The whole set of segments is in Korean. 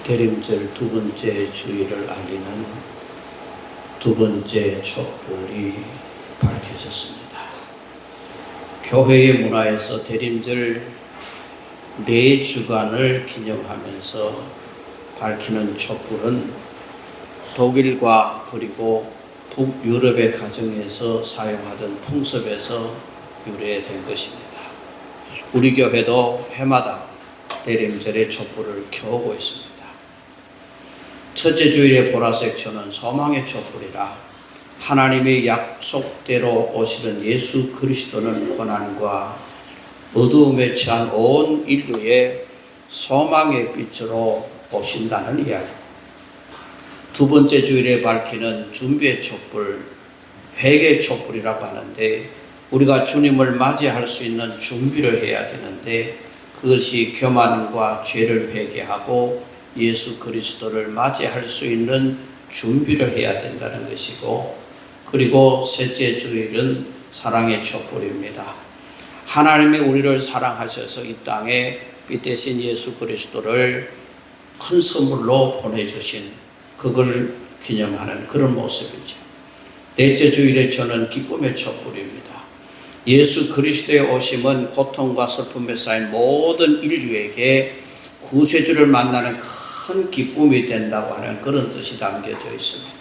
대림절 두 번째 주일을 알리는 두 번째 촛불이 밝혀졌습니다. 교회의 문화에서 대림절 4주간을 기념하면서 밝히는 촛불은 독일과 그리고 북유럽의 가정에서 사용하던 풍습에서 유래된 것입니다. 우리 교회도 해마다 대림절에 촛불을 켜오고 있습니다. 첫째 주일의 보라색 초는 소망의 촛불이라 하나님의 약속대로 오시는 예수 그리스도는 고난과 어두움에 처한 온 인류의 소망의 빛으로 오신다는 이야기. 두 번째 주일에 밝히는 준비의 촛불, 회개의 촛불이라고 하는데, 우리가 주님을 맞이할 수 있는 준비를 해야 되는데, 그것이 교만과 죄를 회개하고 예수 그리스도를 맞이할 수 있는 준비를 해야 된다는 것이고, 그리고 셋째 주일은 사랑의 촛불입니다. 하나님이 우리를 사랑하셔서 이 땅에 빛 대신 예수 그리스도를 큰 선물로 보내주신 그걸 기념하는 그런 모습이죠. 넷째 주일의 초는 기쁨의 촛불입니다. 예수 그리스도의 오심은 고통과 슬픔에 쌓인 모든 인류에게 구세주를 만나는 큰 기쁨이 된다고 하는 그런 뜻이 담겨져 있습니다.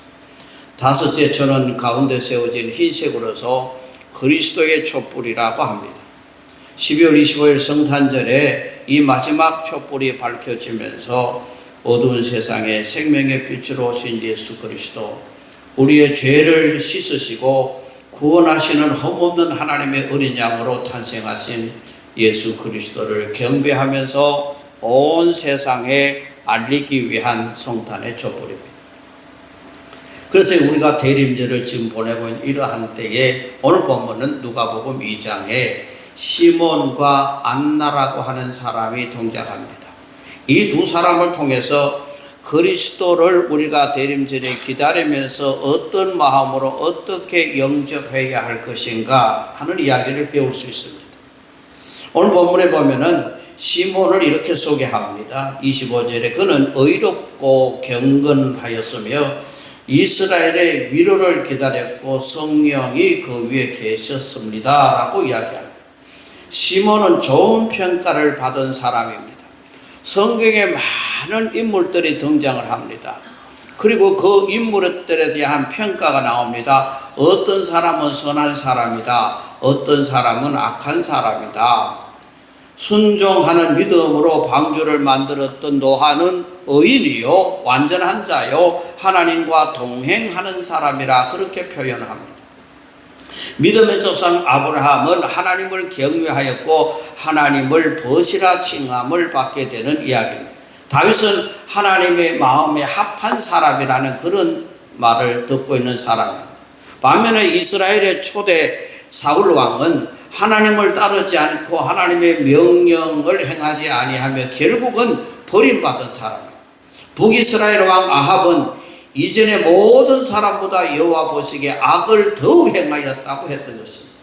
다섯째 초는 가운데 세워진 흰색으로서 그리스도의 촛불이라고 합니다. 12월 25일 성탄절에 이 마지막 촛불이 밝혀지면서 어두운 세상에 생명의 빛으로 오신 예수 그리스도, 우리의 죄를 씻으시고 구원하시는 흠없는 하나님의 어린 양으로 탄생하신 예수 그리스도를 경배하면서 온 세상에 알리기 위한 성탄의 촛불입니다. 그래서 우리가 대림절을 지금 보내고 있는 이러한 때에 오늘 본문은 누가복음 2장에 시몬과 안나라고 하는 사람이 등장합니다. 이 두 사람을 통해서 그리스도를 우리가 대림절에 기다리면서 어떤 마음으로 어떻게 영접해야 할 것인가 하는 이야기를 배울 수 있습니다. 오늘 본문에 보면은 시몬을 이렇게 소개합니다. 25절에 그는 의롭고 경건하였으며 이스라엘의 위로를 기다렸고 성령이 그 위에 계셨습니다 라고 이야기합니다. 시몬은 좋은 평가를 받은 사람입니다. 성경에 많은 인물들이 등장을 합니다. 그리고 그 인물들에 대한 평가가 나옵니다. 어떤 사람은 선한 사람이다. 어떤 사람은 악한 사람이다. 순종하는 믿음으로 방주를 만들었던 노아는 의인이요 완전한 자요 하나님과 동행하는 사람이라 그렇게 표현합니다. 믿음의 조상 아브라함은 하나님을 경외하였고 하나님을 벗이라 칭함을 받게 되는 이야기입니다. 다윗은 하나님의 마음에 합한 사람이라는 그런 말을 듣고 있는 사람입니다. 반면에 이스라엘의 초대 사울 왕은 하나님을 따르지 않고 하나님의 명령을 행하지 아니하며 결국은 버림받은 사람입니다. 북이스라엘 왕 아합은 이전의 모든 사람보다 여호와 보시기에 악을 더욱 행하였다고 했던 것입니다.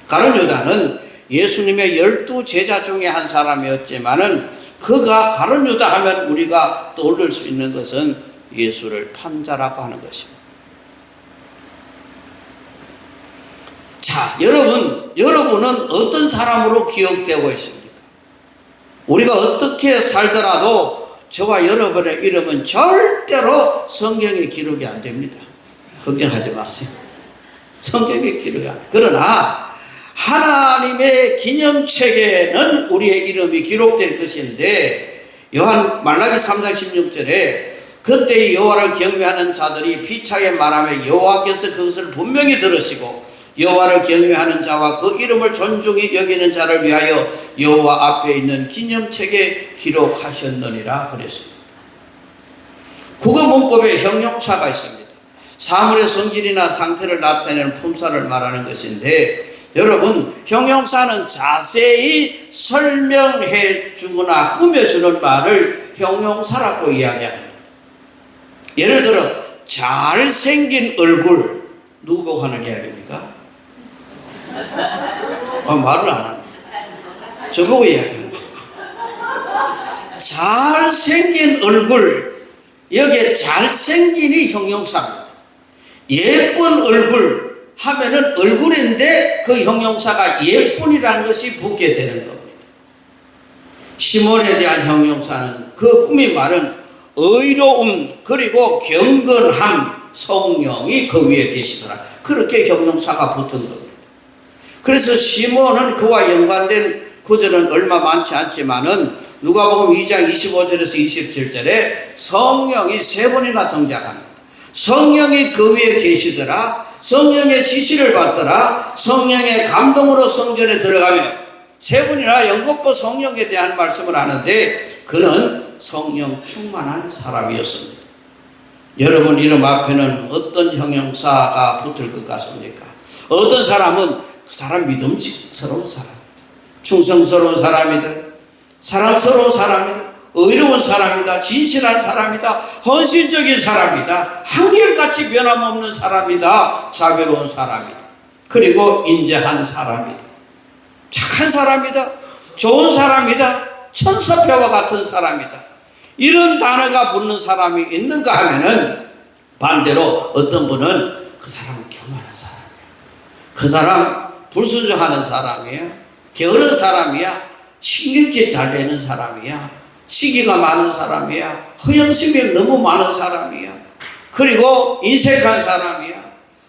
가룟 유다는 예수님의 12 제자 중에 한 사람이었지만은 그가 가룟 유다 하면 우리가 떠올릴 수 있는 것은 예수를 판자라고 하는 것입니다. 자, 여러분은 어떤 사람으로 기억되고 있습니까? 우리가 어떻게 살더라도 저와 여러분의 이름은 절대로 성경에 기록이 안 됩니다. 걱정하지 마세요. 성경에 기록이 안 됩니다. 그러나 하나님의 기념책에는 우리의 이름이 기록될 것인데, 말라기 3장 16절에 그때 여호와를 경외하는 자들이 피차게 말하며 여호와께서 그것을 분명히 들으시고 여호와를 경외하는 자와 그 이름을 존중히 여기는 자를 위하여 여호와 앞에 있는 기념책에 기록하셨느니라 그랬습니다. 국어 문법에 형용사가 있습니다. 사물의 성질이나 상태를 나타내는 품사를 말하는 것인데, 여러분, 형용사는 자세히 설명해 주거나 꾸며주는 말을 형용사라고 이야기합니다. 예를 들어 잘생긴 얼굴, 누구 보고 하는 이야기입니까? 말을 안 하네. 저보고 이야기합니다. 잘생긴 얼굴, 여기에 잘생긴이 형용사입니다. 예쁜 얼굴 하면은 얼굴인데 그 형용사가 예쁜이라는 것이 붙게 되는 겁니다. 시몬에 대한 형용사는 그 꾸미 말은 의로움 그리고 경건함, 성령이 그 위에 계시더라. 그렇게 형용사가 붙은 겁니다. 그래서 시몬은 그와 연관된 구절은 얼마 많지 않지만은 누가복음 2장 25절에서 27절에 성령이 3번이나 등장합니다. 성령이 그 위에 계시더라. 성령의 지시를 받더라. 성령의 감동으로 성전에 들어가며 3번이나 연거푸 성령에 대한 말씀을 하는데 그는 성령 충만한 사람이었습니다. 여러분 이름 앞에는 어떤 형용사가 붙을 것 같습니까? 어떤 사람은 그 사람 믿음직스러운 사람이다. 충성스러운 사람이다. 사랑스러운 사람이다. 의로운 사람이다. 진실한 사람이다. 헌신적인 사람이다. 한결같이 변함없는 사람이다. 자비로운 사람이다. 그리고 인자한 사람이다. 착한 사람이다. 좋은 사람이다. 천사표와 같은 사람이다. 이런 단어가 붙는 사람이 있는가 하면은 반대로 어떤 분은 그 사람은 교만한 사람이야. 그 사람 불순종하는 사람이야. 게으른 사람이야. 신경질 잘 내는 사람이야. 시기가 많은 사람이야. 허영심이 너무 많은 사람이야. 그리고 인색한 사람이야.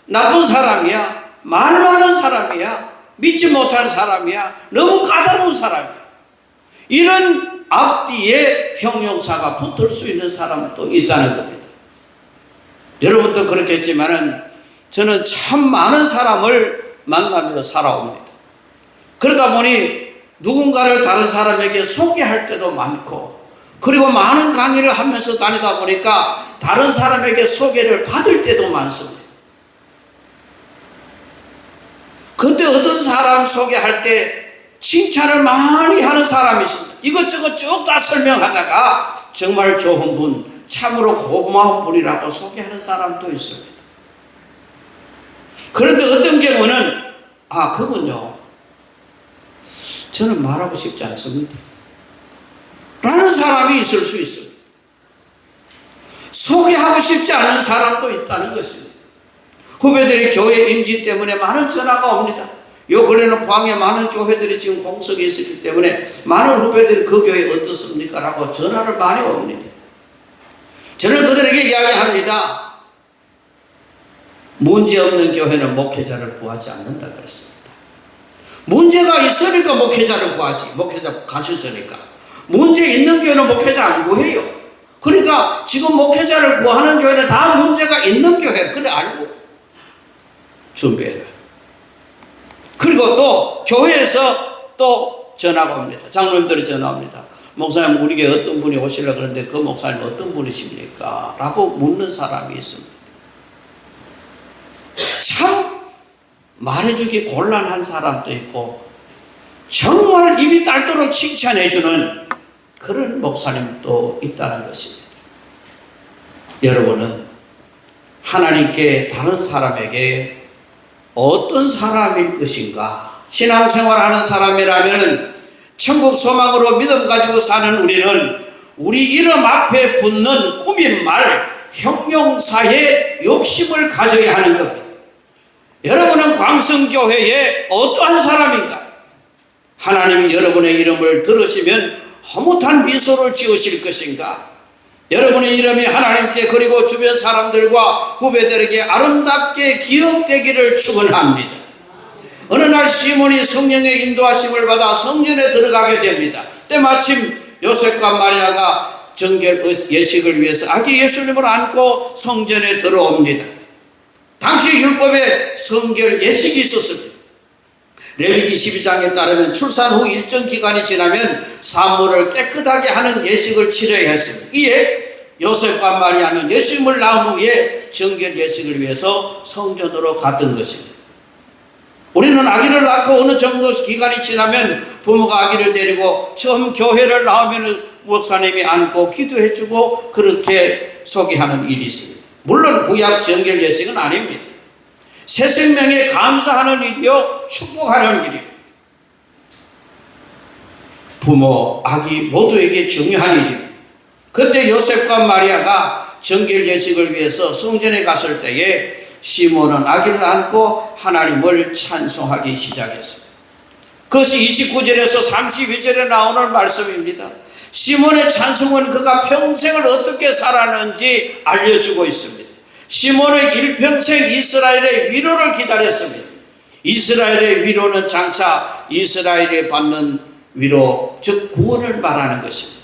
나쁜 사람이야. 말 많은 사람이야. 믿지 못하는 사람이야. 너무 까다로운 사람이야. 이런 앞뒤에 형용사가 붙을 수 있는 사람도 있다는 겁니다. 여러분도 그렇겠지만은 저는 참 많은 사람을 만나며 살아옵니다. 그러다 보니 누군가를 다른 사람에게 소개할 때도 많고 그리고 많은 강의를 하면서 다니다 보니까 다른 사람에게 소개를 받을 때도 많습니다. 그때 어떤 사람 소개할 때 칭찬을 많이 하는 사람이 있습니다. 이것저것 쭉 다 설명하다가 정말 좋은 분, 참으로 고마운 분이라고 소개하는 사람도 있습니다. 그런데 어떤 경우는 그분요 저는 말하고 싶지 않습니다 라는 사람이 있을 수 있습니다. 소개하고 싶지 않은 사람도 있다는 것입니다. 후배들이 교회 임지 때문에 많은 전화가 옵니다. 요 근래는 포항에 많은 교회들이 지금 공석에 있었기 때문에 많은 후배들이 그 교회 어떻습니까? 라고 전화를 많이 옵니다. 저는 그들에게 이야기합니다. 문제없는 교회는 목회자를 구하지 않는다 그랬습니다. 문제가 있으니까 목회자를 구하지. 목회자 가셨으니까. 문제 있는 교회는 목회자 안 구해요. 그러니까 지금 목회자를 구하는 교회는 다 문제가 있는 교회. 그래 알고 준비해라. 그리고 또 교회에서 또 전화가 옵니다. 장로님들이 전화 옵니다. 목사님 우리에게 어떤 분이 오시려고 그러는데 그 목사님 어떤 분이십니까? 라고 묻는 사람이 있습니다. 참 말해주기 곤란한 사람도 있고 정말 입이 닳도록 칭찬해주는 그런 목사님도 있다는 것입니다. 여러분은 하나님께 다른 사람에게 어떤 사람일 것인가? 신앙생활하는 사람이라면 천국 소망으로 믿음 가지고 사는 우리는 우리 이름 앞에 붙는 꾸민 말, 형용사에 욕심을 가져야 하는 겁니다. 여러분은 광성교회의 어떠한 사람인가? 하나님이 여러분의 이름을 들으시면 허무한 미소를 지으실 것인가? 여러분의 이름이 하나님께 그리고 주변 사람들과 후배들에게 아름답게 기억되기를 축원합니다. 어느 날 시몬이 성령의 인도하심을 받아 성전에 들어가게 됩니다. 때마침 요셉과 마리아가 정결 예식을 위해서 아기 예수님을 안고 성전에 들어옵니다. 당시 율법에 성결 예식이 있었습니다. 레위기 12장에 따르면 출산 후 일정 기간이 지나면 산모를 깨끗하게 하는 예식을 치러야 했습니다. 이에 요셉과 마리아는 예수님을 낳은 후에 정결 예식을 위해서 성전으로 갔던 것입니다. 우리는 아기를 낳고 어느 정도 기간이 지나면 부모가 아기를 데리고 처음 교회를 나오면 목사님이 안고 기도해주고 그렇게 소개하는 일이 있습니다. 물론 구약 정결 예식은 아닙니다. 새 생명에 감사하는 일이요 축복하는 일입니다. 부모, 아기 모두에게 중요한 일입니다. 그때 요셉과 마리아가 정결 예식을 위해서 성전에 갔을 때에 시몬은 아기를 안고 하나님을 찬송하기 시작했습니다. 그것이 29절에서 32절에 나오는 말씀입니다. 시몬의 찬송은 그가 평생을 어떻게 살았는지 알려주고 있습니다. 시몬의 일평생 이스라엘의 위로를 기다렸습니다. 이스라엘의 위로는 장차 이스라엘이 받는 위로, 즉 구원을 말하는 것입니다.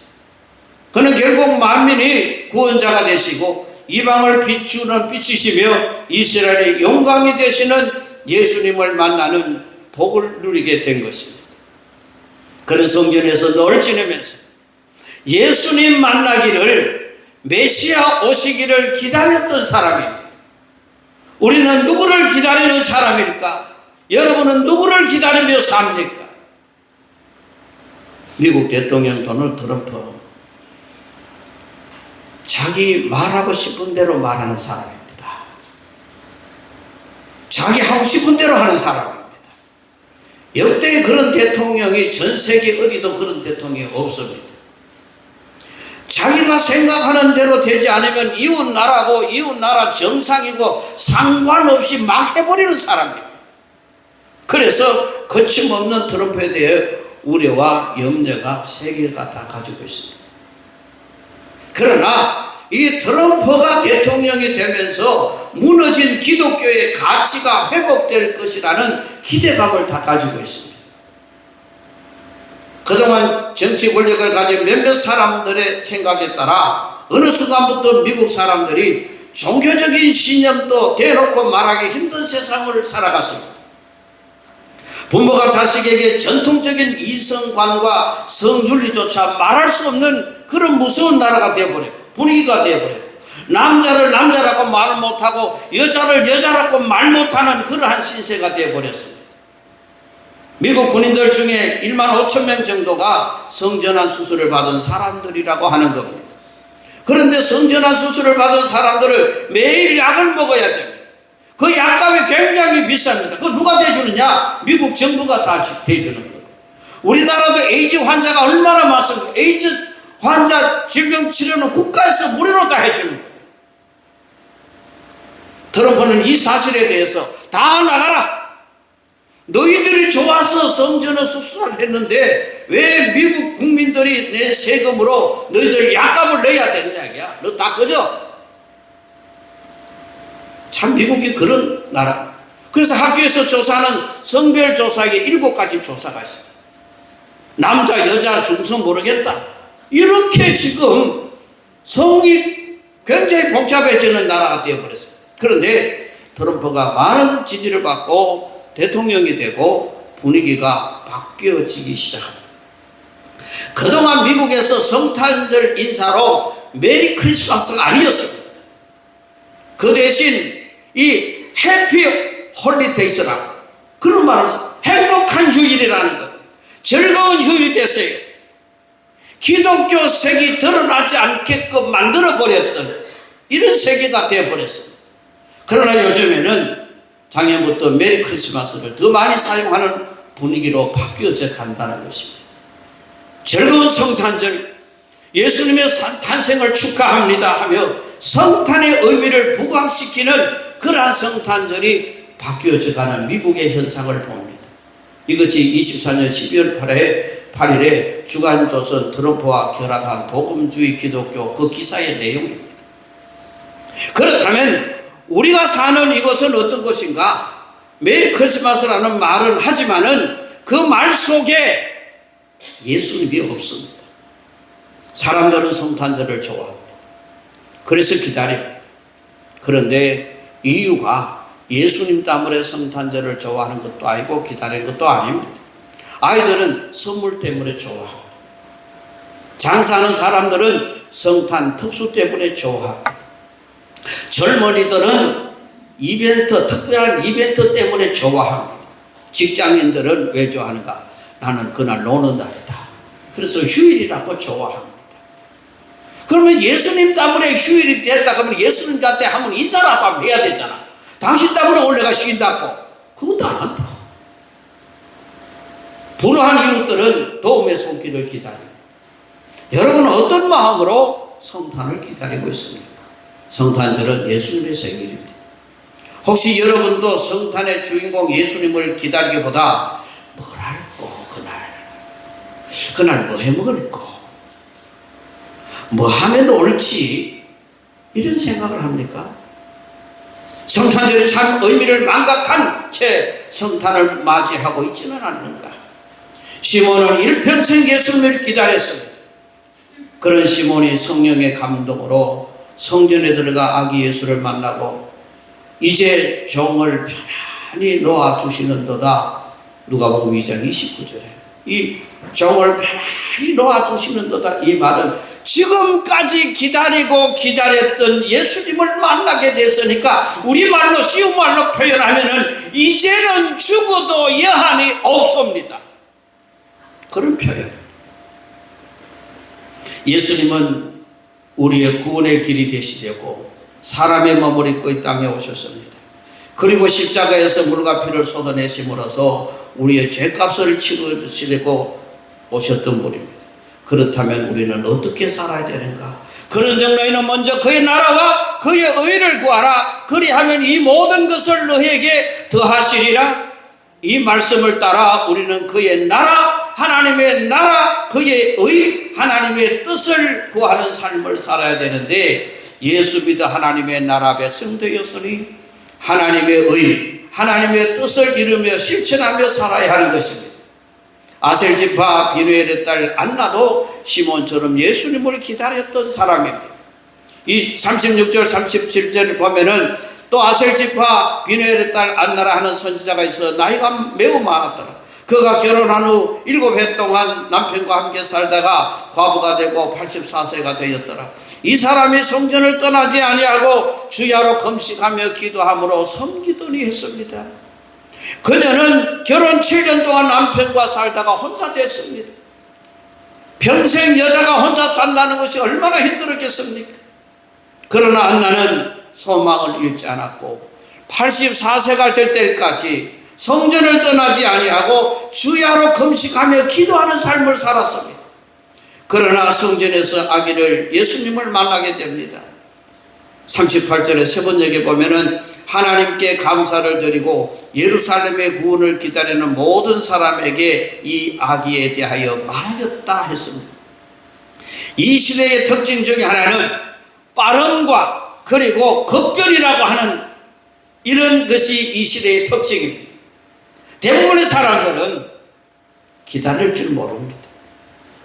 그는 결국 만민이 구원자가 되시고 이방을 비추는 빛이시며 이스라엘의 영광이 되시는 예수님을 만나는 복을 누리게 된 것입니다. 그는 성전에서 늘 지내면서 예수님 만나기를, 메시아 오시기를 기다렸던 사람입니다. 우리는 누구를 기다리는 사람일까? 여러분은 누구를 기다리며 삽니까? 미국 대통령 도널드 트럼프, 자기 말하고 싶은 대로 말하는 사람입니다. 자기 하고 싶은 대로 하는 사람입니다. 역대 그런 대통령이 전 세계 어디도 그런 대통령이 없습니다. 자기가 생각하는 대로 되지 않으면 이웃나라고 이웃나라 정상이고 상관없이 막 해버리는 사람입니다. 그래서 거침없는 트럼프에 대해 우려와 염려가 세계가 다 가지고 있습니다. 그러나 이 트럼프가 대통령이 되면서 무너진 기독교의 가치가 회복될 것이라는 기대감을 다 가지고 있습니다. 그동안 정치 권력을 가진 몇몇 사람들의 생각에 따라 어느 순간부터 미국 사람들이 종교적인 신념도 대놓고 말하기 힘든 세상을 살아갔습니다. 부모가 자식에게 전통적인 이성관과 성윤리조차 말할 수 없는 그런 무서운 나라가 되어버렸고, 분위기가 되어버렸고, 남자를 남자라고 말 못하고 여자를 여자라고 말 못하는 그러한 신세가 되어버렸습니다. 미국 군인들 중에 1만 5천 명 정도가 성전환 수술을 받은 사람들이라고 하는 겁니다. 그런데 성전환 수술을 받은 사람들을 매일 약을 먹어야 됩니다. 그 약값이 굉장히 비쌉니다. 그거 누가 대주느냐? 미국 정부가 다 대주는 거예요. 우리나라도 에이즈 환자가 얼마나 많습니까? 에이즈 환자 질병 치료는 국가에서 무료로 다 해주는 거예요. 트럼프는 이 사실에 대해서 다 나가라, 너희들이 좋아서 성전을 수술을 했는데 왜 미국 국민들이 내 세금으로 너희들 약값을 내야 되느냐 이야. 너 다 꺼져. 참 미국이 그런 나라. 그래서 학교에서 조사하는 성별 조사에 7가지 조사가 있습니다. 남자 여자 중성 모르겠다, 이렇게 지금 성이 굉장히 복잡해지는 나라가 되어버렸어요. 그런데 트럼프가 많은 지지를 받고 대통령이 되고 분위기가 바뀌어지기 시작합니다. 그동안 미국에서 성탄절 인사로 메리 크리스마스가 아니었습니다. 그 대신 이 해피 홀리데이스라고, 그런 말을 행복한 휴일이라는 겁니다. 즐거운 휴일이 됐어요. 기독교 색이 드러나지 않게끔 만들어버렸던 이런 세계가 되어버렸습니다. 그러나 요즘에는 작년부터 메리 크리스마스를 더 많이 사용하는 분위기로 바뀌어져 간다는 것입니다. 즐거운 성탄절, 예수님의 탄생을 축하합니다 하며 성탄의 의미를 부각시키는 그러한 성탄절이 바뀌어져 가는 미국의 현상을 봅니다. 이것이 24년 12월 8일에 주간조선 트럼프와 결합한 복음주의 기독교 그 기사의 내용입니다. 그렇다면 우리가 사는 이것은 어떤 것인가? 메리 크리스마스라는 말은 하지만은 그 말 속에 예수님이 없습니다. 사람들은 성탄절을 좋아합니다. 그래서 기다립니다. 그런데 이유가 예수님 때문에 성탄절을 좋아하는 것도 아니고 기다리는 것도 아닙니다. 아이들은 선물 때문에 좋아합니다. 장사하는 사람들은 성탄 특수 때문에 좋아합니다. 젊은이들은 이벤트, 특별한 이벤트 때문에 좋아합니다. 직장인들은 왜 좋아하는가? 나는 그날 노는 날이다. 그래서 휴일이라고 좋아합니다. 그러면 예수님 때문에 휴일이 됐다 그러면 예수님한테 한번 인사라도 한번 해야 되잖아. 당신 때문에 오늘 내가 쉰다고. 그것도 안 한다. 불우한 이웃들은 도움의 손길을 기다립니다. 여러분은 어떤 마음으로 성탄을 기다리고 있습니까? 성탄절은 예수님의 생일입니다. 혹시 여러분도 성탄의 주인공 예수님을 기다리기보다 뭘 할까 그날 뭐 해먹을까 뭐 하면 옳지 이런 생각을 합니까? 성탄절에 참 의미를 망각한 채 성탄을 맞이하고 있지는 않는가? 시몬은 일평생 예수님을 기다렸습니다. 그런 시몬이 성령의 감동으로 성전에 들어가 아기 예수를 만나고 이제 종을 편안히 놓아주시는도다. 누가복음 2장 29절에 이 종을 편안히 놓아주시는도다. 이 말은 지금까지 기다리고 기다렸던 예수님을 만나게 됐으니까 우리말로 쉬운 말로 표현하면은 이제는 죽어도 여한이 없습니다. 그런 표현. 예수님은 우리의 구원의 길이 되시려고 사람의 몸을 입고 이 땅에 오셨습니다. 그리고 십자가에서 물과 피를 쏟아내심으로써 우리의 죄값을 치러주시려고 오셨던 분입니다. 그렇다면 우리는 어떻게 살아야 되는가? 그런 적 너희는 먼저 그의 나라와 그의 의를 구하라. 그리하면 이 모든 것을 너희에게 더하시리라. 이 말씀을 따라 우리는 그의 나라, 하나님의 나라, 그의 의, 하나님의 뜻을 구하는 삶을 살아야 되는데 예수 믿어 하나님의 나라 백성 되었으니 하나님의 의, 하나님의 뜻을 이루며 실천하며 살아야 하는 것입니다. 아셀 지파 비누엘의 딸 안나도 시몬처럼 예수님을 기다렸던 사람입니다. 이 36절 37절을 보면은 또 아셀 지파 비누엘의 딸 안나라 하는 선지자가 있어 나이가 매우 많았더라. 그가 결혼한 후 7해 동안 남편과 함께 살다가 과부가 되고 84세가 되었더라. 이 사람이 성전을 떠나지 아니하고 주야로 금식하며 기도함으로 섬기더니 했습니다. 그녀는 결혼 7년 동안 남편과 살다가 혼자 됐습니다. 평생 여자가 혼자 산다는 것이 얼마나 힘들었겠습니까? 그러나 안나는 소망을 잃지 않았고 84세가 될 때까지 성전을 떠나지 아니하고 주야로 금식하며 기도하는 삶을 살았습니다. 그러나 성전에서 아기를 예수님을 만나게 됩니다. 38절에 세 번역에 보면은 하나님께 감사를 드리고 예루살렘의 구원을 기다리는 모든 사람에게 이 아기에 대하여 말하였다 했습니다. 이 시대의 특징 중에 하나는 빠름과 그리고 급변이라고 하는 이런 것이 이 시대의 특징입니다. 대부분의 사람들은 기다릴 줄 모릅니다.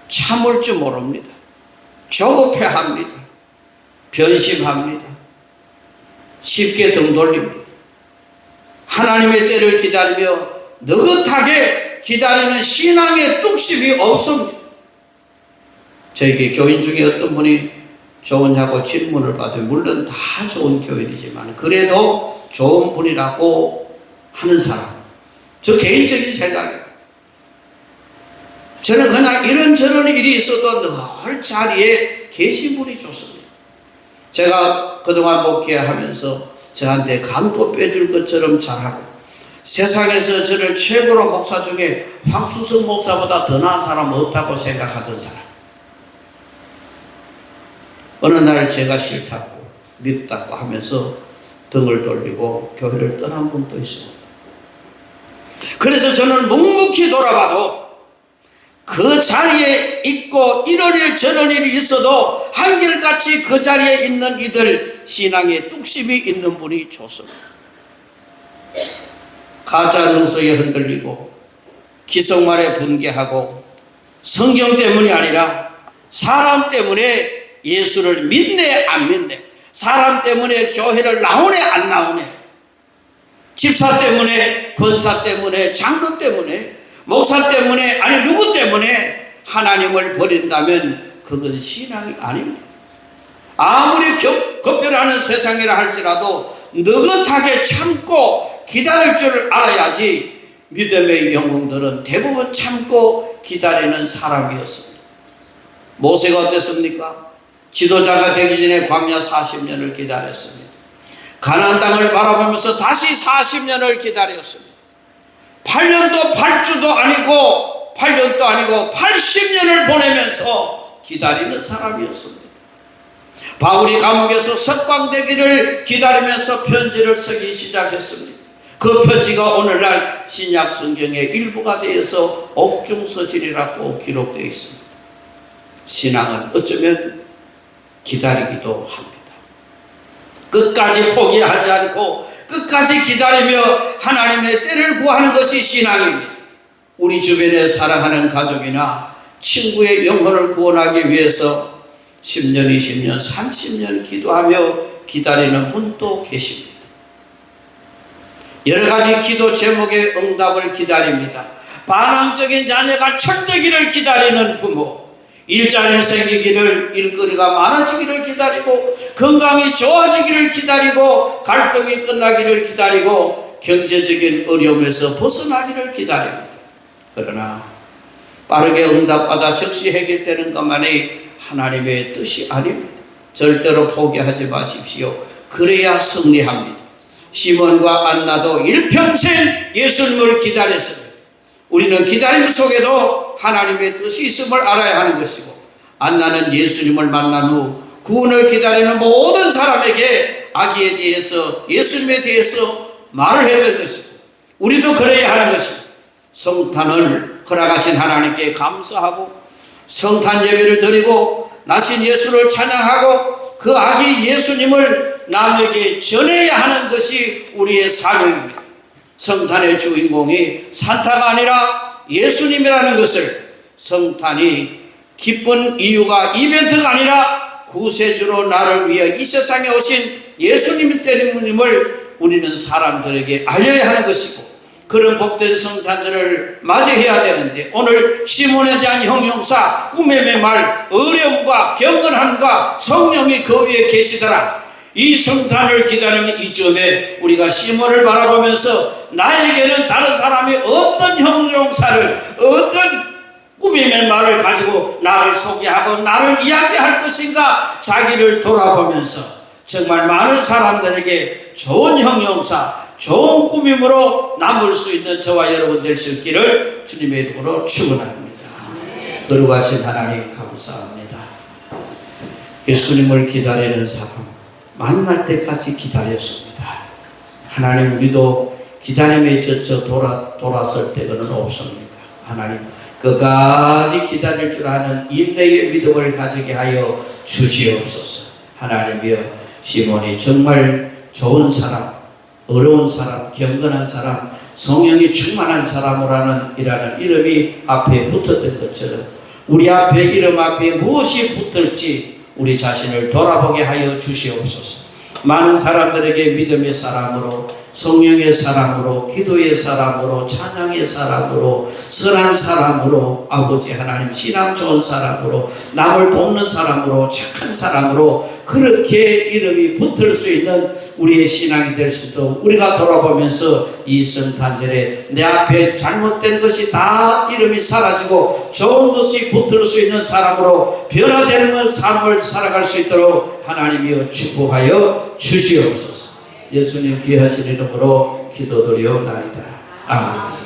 참을 줄 모릅니다. 조급해합니다. 변심합니다. 쉽게 등 돌립니다. 하나님의 때를 기다리며 느긋하게 기다리는 신앙의 뚝심이 없습니다. 저에게 교인 중에 어떤 분이 좋으냐고 질문을 받으면 물론 다 좋은 교인이지만 그래도 좋은 분이라고 하는 사람, 저 개인적인 생각입니다. 저는 그냥 이런저런 일이 있어도 늘 자리에 계신 분이 좋습니다. 제가 그동안 목회하면서 저한테 간도 빼줄 것처럼 잘하고 세상에서 저를 최고로 목사 중에 황수성 목사보다 더 나은 사람 없다고 생각하던 사람, 어느 날 제가 싫다고 밉다고 하면서 등을 돌리고 교회를 떠난 분도 있습니다. 그래서 저는 묵묵히 돌아봐도 그 자리에 있고 이런 일 저런 일이 있어도 한결같이 그 자리에 있는 이들 신앙의 뚝심이 있는 분이 좋습니다. 가짜 능서에 흔들리고 기성말에 분개하고 성경 때문이 아니라 사람 때문에 예수를 믿네 안 믿네, 사람 때문에 교회를 나오네 안 나오네, 집사 때문에 권사 때문에 장로 때문에 목사 때문에 아니 누구 때문에 하나님을 버린다면 그건 신앙이 아닙니다. 아무리 급변하는 세상이라 할지라도 느긋하게 참고 기다릴 줄 알아야지. 믿음의 영웅들은 대부분 참고 기다리는 사람이었습니다. 모세가 어땠습니까? 지도자가 되기 전에 광야 40년을 기다렸습니다. 가나안 땅을 바라보면서 다시 40년을 기다렸습니다. 8년도 8주도 아니고 8년도 아니고 80년을 보내면서 기다리는 사람이었습니다. 바울이 감옥에서 석방되기를 기다리면서 편지를 쓰기 시작했습니다. 그 편지가 오늘날 신약 성경의 일부가 되어서 옥중서실이라고 기록되어 있습니다. 신앙은 어쩌면 기다리기도 합니다. 끝까지 포기하지 않고 끝까지 기다리며 하나님의 때를 구하는 것이 신앙입니다. 우리 주변에 사랑하는 가족이나 친구의 영혼을 구원하기 위해서 10년, 20년, 30년 기도하며 기다리는 분도 계십니다. 여러 가지 기도 제목의 응답을 기다립니다. 반항적인 자녀가 철되기를 기다리는 부모, 일자리를 생기기를, 일거리가 많아지기를 기다리고, 건강이 좋아지기를 기다리고, 갈등이 끝나기를 기다리고, 경제적인 어려움에서 벗어나기를 기다립니다. 그러나 빠르게 응답받아 즉시 해결되는 것만이 하나님의 뜻이 아닙니다. 절대로 포기하지 마십시오. 그래야 승리합니다. 시몬과 안나도 일평생 예수님을 기다렸습니다. 우리는 기다림 속에도 하나님의 뜻이 있음을 알아야 하는 것이고, 안나는 예수님을 만난 후 구원을 기다리는 모든 사람에게 아기에 대해서, 예수님에 대해서 말을 했던 것이고, 우리도 그래야 하는 것입니다. 성탄을 허락하신 하나님께 감사하고 성탄 예배를 드리고 나신 예수를 찬양하고 그 아기 예수님을 남에게 전해야 하는 것이 우리의 사명입니다. 성탄의 주인공이 산타가 아니라 예수님이라는 것을, 성탄이 기쁜 이유가 이벤트가 아니라 구세주로 나를 위해 이 세상에 오신 예수님 때문임을 우리는 사람들에게 알려야 하는 것이고, 그런 복된 성탄절을 맞이해야 되는데, 오늘 시몬에 대한 형용사, 꿈의 메말, 어려움과 경건함과 성령이 그 위에 계시더라. 이 성탄을 기다리는 이쯤에 우리가 시몬을 바라보면서 나에게는 다른 사람이 어떤 형용사를, 어떤 꿈의 메말을 가지고 나를 소개하고 나를 이야기할 것인가, 자기를 돌아보면서 정말 많은 사람들에게 좋은 형용사, 좋은 꾸밈으로 남을 수 있는 저와 여러분 될 수 있기를 주님의 이름으로 축원합니다. 거룩하신 하나님 감사합니다. 예수님을 기다리는 사람, 만날 때까지 기다렸습니다. 하나님, 우리도 기다림에 젖혀 돌아설 때는 없습니다. 하나님, 끝까지 기다릴 줄 아는 인내의 믿음을 가지게 하여 주시옵소서. 하나님이여, 시몬이 정말 좋은 사람, 어려운 사람, 경건한 사람, 성령이 충만한 사람이라는 이름이 앞에 붙었던 것처럼 우리 앞에, 이름 앞에 무엇이 붙을지 우리 자신을 돌아보게 하여 주시옵소서. 많은 사람들에게 믿음의 사람으로, 성령의 사람으로, 기도의 사람으로, 찬양의 사람으로, 선한 사람으로, 아버지 하나님 신앙 좋은 사람으로, 남을 돕는 사람으로, 착한 사람으로 그렇게 이름이 붙을 수 있는 우리의 신앙이 될 수도, 우리가 돌아보면서 이 성탄절에 내 앞에 잘못된 것이 다 이름이 사라지고 좋은 것이 붙을 수 있는 사람으로 변화되는 삶을 살아갈 수 있도록 하나님이여 축복하여 주시옵소서. 예수님 귀하신 이름으로 기도드리옵나이다. 아멘.